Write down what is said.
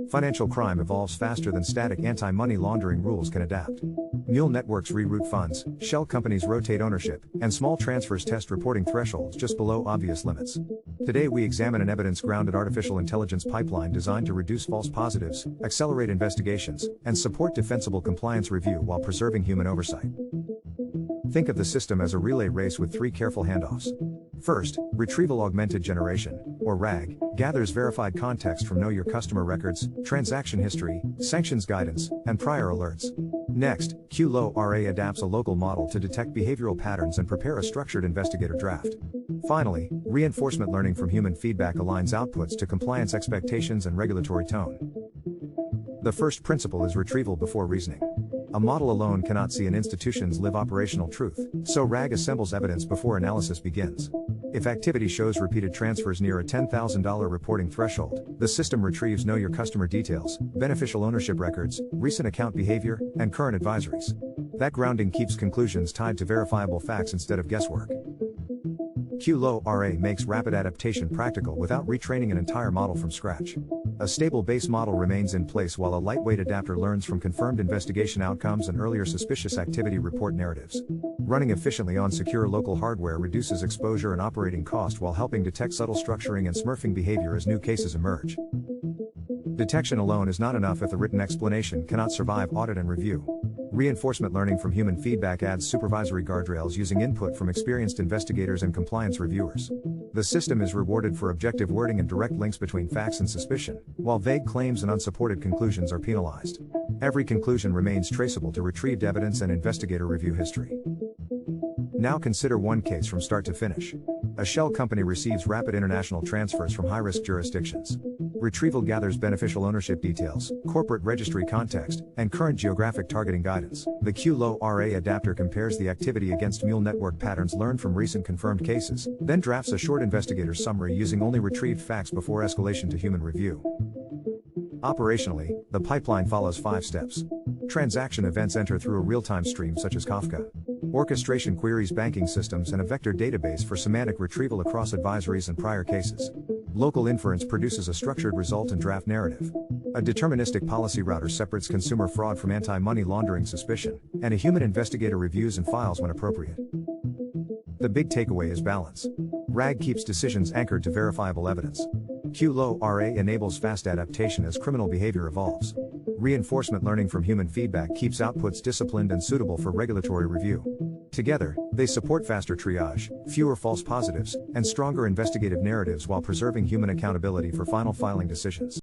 Financial crime evolves faster than static anti-money laundering rules can adapt. Mule networks reroute funds, shell companies rotate ownership, and small transfers test reporting thresholds just below obvious limits. Today we examine an evidence-grounded artificial intelligence pipeline designed to reduce false positives, accelerate investigations, and support defensible compliance review while preserving human oversight. Think of the system as a relay race with 3 careful handoffs. First, Retrieval Augmented Generation, or RAG, gathers verified context from Know Your Customer records, transaction history, sanctions guidance, and prior alerts. Next, QLO-RA adapts a local model to detect behavioral patterns and prepare a structured investigator draft. Finally, reinforcement learning from human feedback aligns outputs to compliance expectations and regulatory tone. The first principle is retrieval before reasoning. A model alone cannot see an institution's live operational truth, so RAG assembles evidence before analysis begins. If activity shows repeated transfers near a $10,000 reporting threshold, the system retrieves Know Your Customer details, beneficial ownership records, recent account behavior, and current advisories. That grounding keeps conclusions tied to verifiable facts instead of guesswork. QLO-RA makes rapid adaptation practical without retraining an entire model from scratch. A stable base model remains in place while a lightweight adapter learns from confirmed investigation outcomes and earlier suspicious activity report narratives. Running efficiently on secure local hardware reduces exposure and operating cost while helping detect subtle structuring and smurfing behavior as new cases emerge. Detection alone is not enough if the written explanation cannot survive audit and review. Reinforcement learning from human feedback adds supervisory guardrails using input from experienced investigators and compliance reviewers. The system is rewarded for objective wording and direct links between facts and suspicion, while vague claims and unsupported conclusions are penalized. Every conclusion remains traceable to retrieved evidence and investigator review history. Now consider one case from start to finish. A shell company receives rapid international transfers from high-risk jurisdictions. Retrieval gathers beneficial ownership details, corporate registry context, and current geographic targeting guidance. The QLO-RA adapter compares the activity against mule network patterns learned from recent confirmed cases, then drafts a short investigator summary using only retrieved facts before escalation to human review. Operationally, the pipeline follows 5 steps. Transaction events enter through a real-time stream such as Kafka. Orchestration queries banking systems and a vector database for semantic retrieval across advisories and prior cases. Local inference produces a structured result and draft narrative. A deterministic policy router separates consumer fraud from anti-money laundering suspicion, and a human investigator reviews and files when appropriate. The big takeaway is balance. RAG keeps decisions anchored to verifiable evidence. QLO-RA enables fast adaptation as criminal behavior evolves. Reinforcement learning from human feedback keeps outputs disciplined and suitable for regulatory review. Together, they support faster triage, fewer false positives, and stronger investigative narratives while preserving human accountability for final filing decisions.